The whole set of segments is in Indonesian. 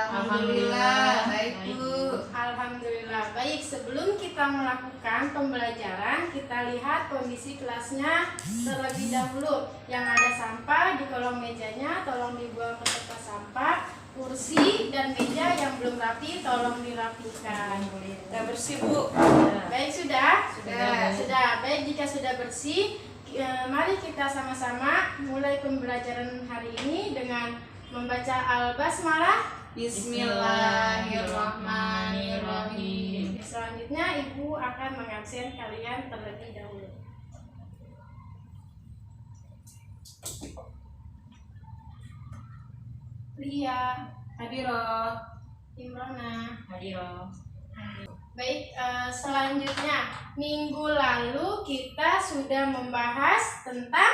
Alhamdulillah, baik Bu. Alhamdulillah, baik. Sebelum kita melakukan pembelajaran, kita lihat kondisi kelasnya terlebih dahulu. Yang ada sampah di kolong mejanya, tolong dibuang ke tempat sampah. Kursi dan meja yang belum rapi, tolong dirapikan. Udah bersih Bu. Baik, sudah? Sudah. Baik, jika sudah bersih, mari kita sama-sama mulai pembelajaran hari ini dengan membaca Al-Basmalah. Bismillahirrahmanirrahim. Selanjutnya Ibu akan mengabsen kalian terlebih dahulu. Lia, Hadiroh. Imrona. Hadiroh. Baik, selanjutnya minggu lalu kita sudah membahas tentang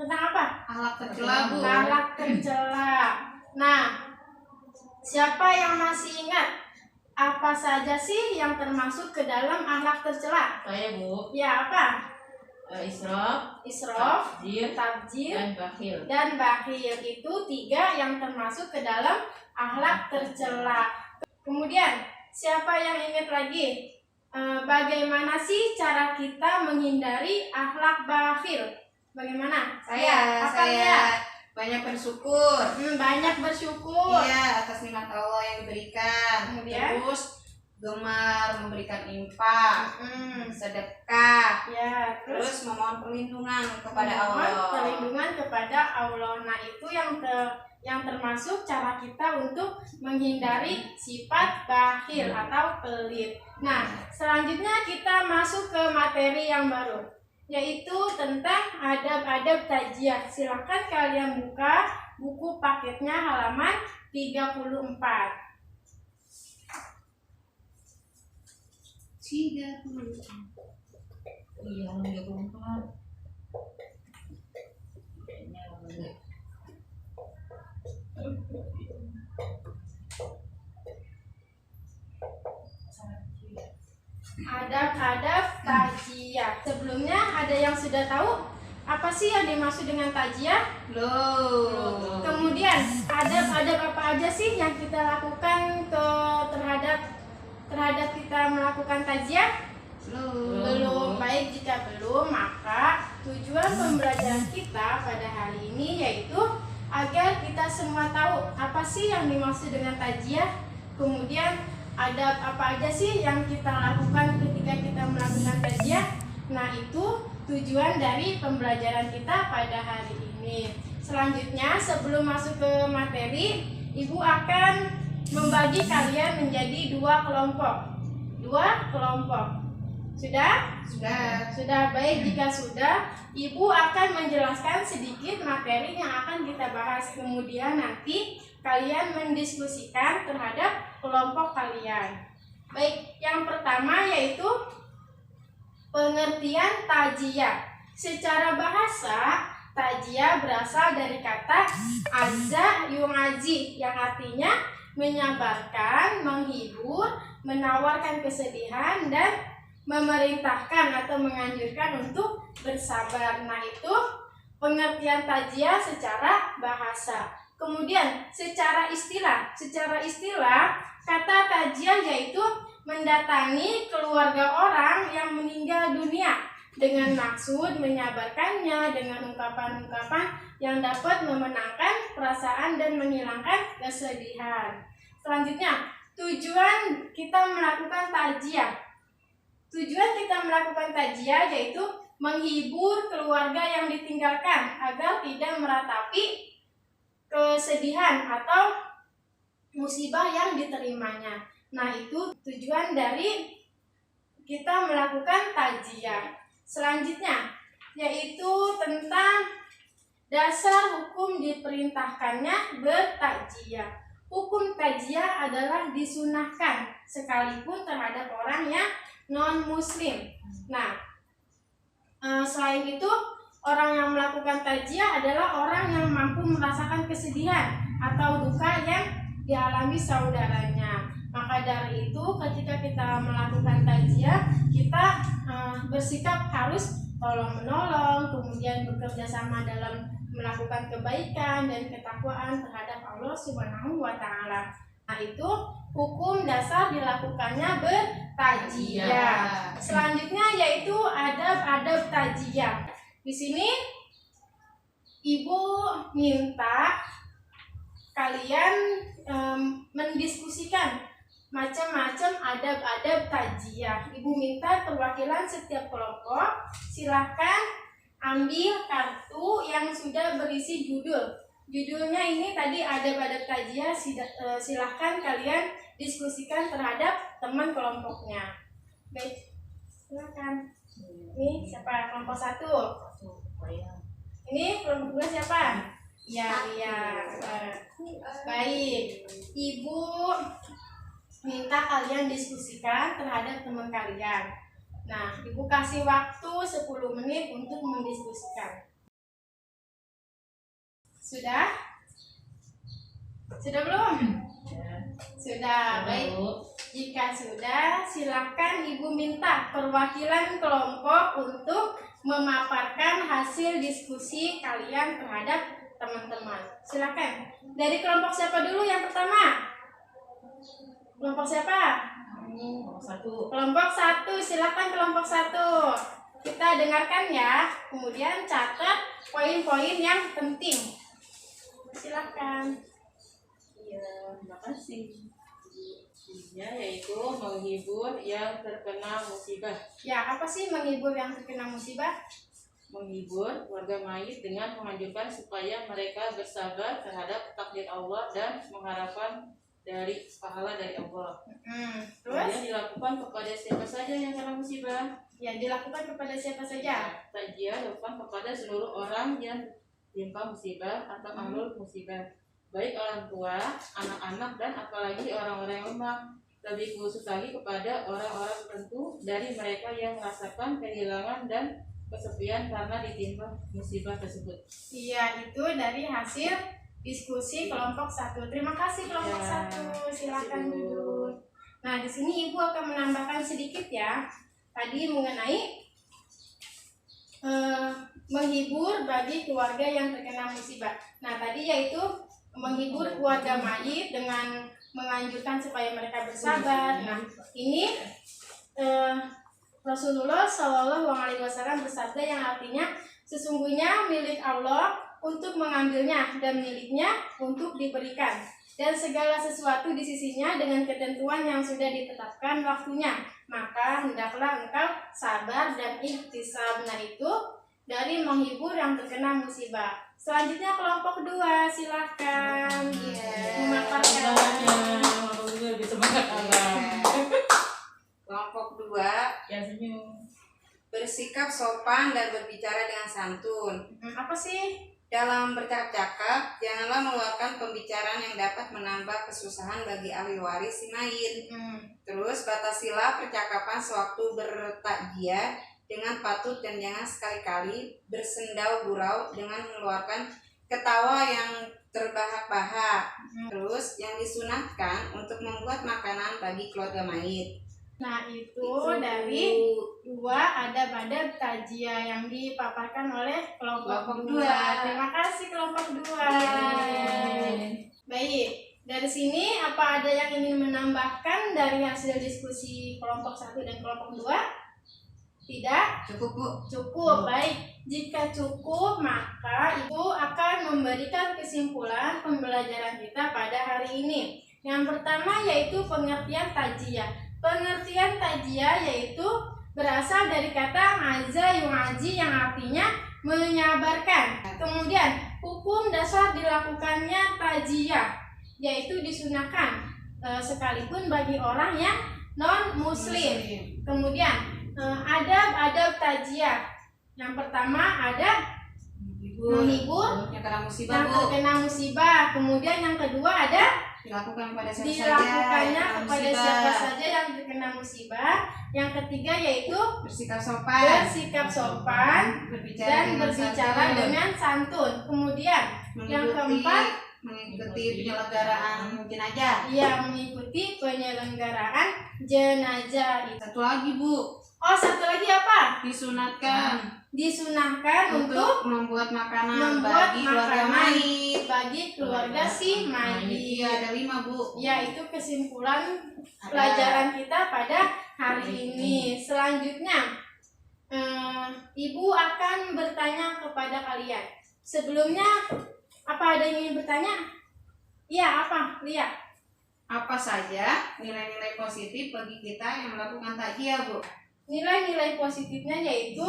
apa? Akhlak tercela Bu. Akhlak tercela. Nah, siapa yang masih ingat apa saja sih yang termasuk ke dalam akhlak tercela? Saya Bu. Ya, apa? Israf, Tabdzir, dan bakhil. dan bakhil. Itu 3 yang termasuk ke dalam akhlak tercela. Kemudian, siapa yang ingat lagi? Bagaimana sih cara kita menghindari akhlak bakhil? Bagaimana? Saya banyak bersyukur. Banyak bersyukur. Iya, atas nikmat Allah yang diberikan. Kemudian? Terus gemar memberikan infak, sedekah, Ya, terus memohon perlindungan kepada memohon Allah. perlindungan kepada Allah. Nah, itu yang termasuk cara kita untuk menghindari sifat bakhil atau pelit. Nah, selanjutnya kita masuk ke materi yang baru, yaitu tentang adab-adab tajiah. Silakan kalian buka buku paketnya halaman 34. 30. Iya, 34. Adab-adab tajiah. Sebelumnya ada yang sudah tahu apa sih yang dimaksud dengan tajiah? Loh. Kemudian adab-adab apa aja sih yang kita lakukan terhadap kita melakukan tajiah? Belum. Baik, jika belum, maka tujuan pembelajaran kita pada hari ini yaitu agar kita semua tahu apa sih yang dimaksud dengan tajiah. Kemudian adab apa aja sih yang kita lakukan ketika kita melakukan tajiah. Nah, itu tujuan dari pembelajaran kita pada hari ini. Selanjutnya, sebelum masuk ke materi, Ibu akan membagi kalian menjadi 2 kelompok. 2 kelompok. Sudah? Sudah. Baik, jika sudah, Ibu akan menjelaskan sedikit materi yang akan kita bahas. Kemudian nanti kalian mendiskusikan terhadap kelompok kalian. Baik, yang pertama yaitu pengertian tajiah. Secara bahasa, tajiah berasal dari kata azza yu'azi yang artinya menyabarkan, menghibur, menawarkan kesedihan, dan memerintahkan atau menganjurkan untuk bersabar. Nah, itu pengertian tajiah secara bahasa. Kemudian secara istilah kata tajiah yaitu mendatangi keluarga orang yang meninggal dunia dengan maksud menyabarkannya dengan ungkapan-ungkapan yang dapat memenangkan perasaan dan menghilangkan kesedihan. Selanjutnya, tujuan kita melakukan tajiah yaitu menghibur keluarga yang ditinggalkan agar tidak meratapi kesedihan atau musibah yang diterimanya. Nah, itu tujuan dari kita melakukan tajiah. Selanjutnya yaitu tentang dasar hukum diperintahkannya bertajiah. Hukum tajiah adalah disunahkan sekalipun terhadap orang yang non-muslim. Nah, selain itu, orang yang melakukan tajiah adalah orang yang mampu merasakan kesedihan atau duka yang dialami saudaranya. Maka dari itu, ketika kita melakukan tajiah, kita bersikap harus tolong-menolong, kemudian bekerja sama dalam melakukan kebaikan dan ketakwaan terhadap Allah Subhanahu wa Ta'ala. Nah, itu hukum dasar dilakukannya bertajiah. Selanjutnya yaitu adab-adab tajiah. Di sini Ibu minta kalian mendiskusikan macam-macam adab-adab tajiah. Ibu minta perwakilan setiap kelompok silahkan ambil kartu yang sudah berisi judul. Judulnya ini tadi adab-adab tajiah, silahkan kalian diskusikan terhadap teman kelompoknya. Baik, silahkan. Ini siapa? Kelompok 1. Ini kelompok 2 siapa? Ya. Baik, Ibu minta kalian diskusikan terhadap teman kalian. Nah, Ibu kasih waktu 10 menit untuk mendiskusikan. Sudah? Sudah belum? Sudah. Baik. Jika sudah, silakan Ibu minta perwakilan kelompok untuk memaparkan hasil diskusi kalian terhadap teman-teman. Silakan. Dari kelompok siapa dulu yang pertama? Kelompok siapa? Kelompok 1. Silakan kelompok 1. Kita dengarkan ya. Kemudian catat poin-poin yang penting. Silakan. Ya, terima kasih. Yaitu menghibur yang terkena musibah. Ya, apa sih menghibur yang terkena musibah? Menghibur warga mayit dengan menganjurkan supaya mereka bersabar terhadap takdir Allah dan mengharapkan dari pahala dari Allah. Terus? Kemudian dilakukan kepada siapa saja yang kena musibah. Ya, dilakukan kepada siapa saja? Tajiah dilakukan kepada seluruh orang yang ditimpa musibah atau ahlul musibah, baik orang tua, anak-anak, dan apalagi orang-orang yang lemah. Lebih khusus lagi kepada orang-orang tertentu dari mereka yang merasakan kehilangan dan kesepian karena ditimpa musibah tersebut. Iya, itu dari hasil diskusi kelompok 1. Terima kasih kelompok 1. Silakan duduk. Nah, di sini Ibu akan menambahkan sedikit ya. Tadi mengenai menghibur bagi keluarga yang terkena musibah. Nah, tadi yaitu menghibur keluarga mayit dengan menganjurkan supaya mereka bersabar. Nah, ini Rasulullah Shallallahu Alaihi Wasallam bersabda yang artinya sesungguhnya milik Allah untuk mengambilnya dan miliknya untuk diberikan, dan segala sesuatu di sisinya dengan ketentuan yang sudah ditetapkan waktunya. Maka hendaklah engkau sabar dan ihtisab. Nah, itu dari menghibur yang terkena musibah. Selanjutnya kelompok 2, silakan memaparkan. Kelompok 2 Yang senyum. bersikap sopan dan berbicara dengan santun. Apa sih? Dalam bercakap-cakap, janganlah mengeluarkan pembicaraan yang dapat menambah kesusahan bagi ahli waris si mayit. Terus batasilah percakapan sewaktu bertakjiah dengan patut dan jangan sekali-kali bersendau gurau dengan mengeluarkan ketawa yang terbahak-bahak. Terus yang disunatkan untuk membuat makanan bagi keluarga mayit. Nah, itu dari 2 adab-adab tajiah yang dipaparkan oleh kelompok 2. Terima kasih kelompok 2. Baik, dari sini apa ada yang ingin menambahkan dari hasil diskusi kelompok 1 dan kelompok 2? Tidak? Cukup, Bu. Cukup. Baik, jika cukup maka Ibu akan memberikan kesimpulan pembelajaran kita pada hari ini. Yang pertama yaitu pengertian tajiah. Pengertian tajiah yaitu berasal dari kata aza yu'aji yang artinya menyabarkan. Kemudian hukum dasar dilakukannya tajiah yaitu disunahkan sekalipun bagi orang yang non muslim. Kemudian adab-adab tajiah. Yang pertama ada menghibur yang kena musibah, yang Bu. terkena musibah. Kemudian yang kedua ada Dilakukan pada siapa dilakukannya saja kepada siapa saja yang terkena musibah. Yang ketiga yaitu bersikap sopan, dan berbicara dengan santun. Kemudian yang keempat mengikuti penyelenggaraan jenazah. mengikuti penyelenggaraan jenazah. Satu lagi, Bu, Oh, satu lagi apa? Disunatkan Disunahkan untuk membuat makanan membuat bagi keluarga makanan mayit. bagi keluarga si mayit. Iya, ada 5, Bu. Ya, itu kesimpulan pelajaran kita pada hari ini. Selanjutnya, Ibu akan bertanya kepada kalian. Sebelumnya, apa ada yang ingin bertanya? Iya, apa? Lihat. Apa saja nilai-nilai positif bagi kita yang melakukan takziah, Bu? Nilai-nilai positifnya yaitu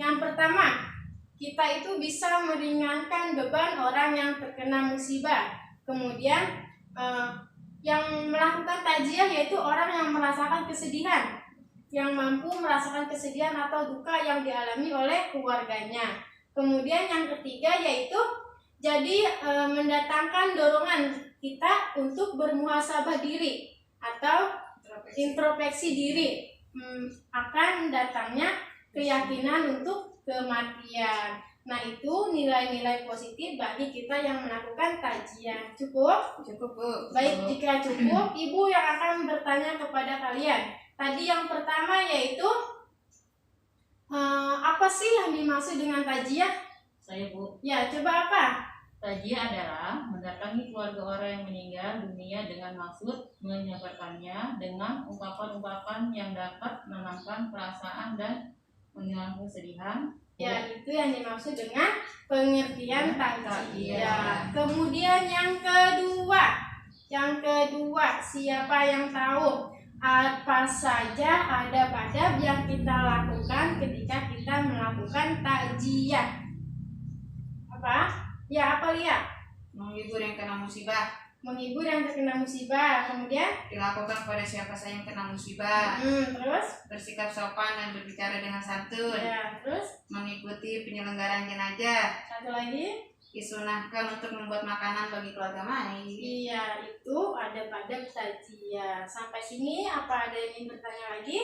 yang pertama, kita itu bisa meringankan beban orang yang terkena musibah. Kemudian yang melakukan takziah yaitu orang yang merasakan kesedihan, yang mampu merasakan kesedihan atau duka yang dialami oleh keluarganya. Kemudian yang ketiga yaitu jadi mendatangkan dorongan kita untuk bermuhasabah diri atau introspeksi diri akan datangnya keyakinan untuk kematian. Nah, itu nilai-nilai positif bagi kita yang melakukan takziah. Cukup? Cukup, Bu. Baik, jika cukup, Ibu yang akan bertanya kepada kalian. Tadi yang pertama yaitu apa sih yang dimaksud dengan takziah? Saya, Bu. Ya, coba apa? Takziah adalah mendatangi keluarga orang yang meninggal dunia dengan maksud menyabarkannya dengan ungkapan-ungkapan yang dapat menenangkan perasaan dan menghilangkan kesedihan. Ya, itu yang dimaksud dengan pengertian takziah. Kemudian yang kedua, siapa yang tahu apa saja adab yang kita lakukan ketika kita melakukan takziah? Apa? Ya, apa lihat? Menghibur yang kena musibah. Menghibur yang terkena musibah. Kemudian Dilakukan pada siapa saja yang kena musibah. terus? Bersikap sopan dan berbicara dengan santun. Ya, terus? Mengikuti penyelenggaraan jenazah. Satu lagi? Disunahkan untuk membuat makanan bagi keluarga mayit. Iya, itu adab-adab takziah. Sampai sini apa ada yang ingin bertanya lagi?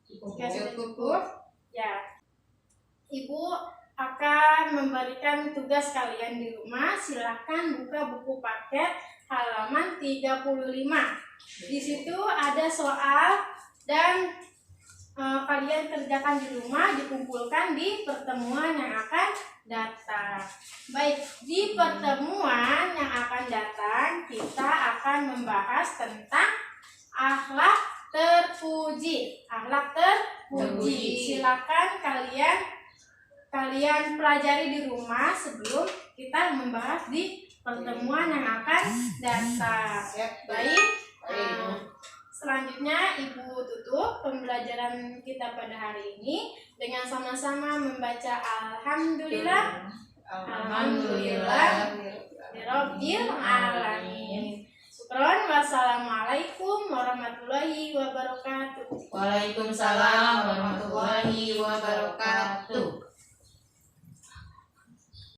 Jika sudah cukup, ya. Ibu akan memberikan tugas kalian di rumah. Silahkan buka buku paket halaman 35. Di situ ada soal dan kalian kerjakan di rumah, dikumpulkan di pertemuan yang akan datang. Baik, di pertemuan yang akan datang kita akan membahas tentang akhlak terpuji. Akhlak terpuji. Silakan kalian pelajari di rumah sebelum kita membahas di pertemuan yang akan datang. Baik. Selanjutnya Ibu tutup pembelajaran kita pada hari ini dengan sama-sama membaca Alhamdulillah. Alhamdulillah Rabbil alamin. Syukron. Wassalamualaikum warahmatullahi wabarakatuh. Waalaikumsalam warahmatullahi wabarakatuh.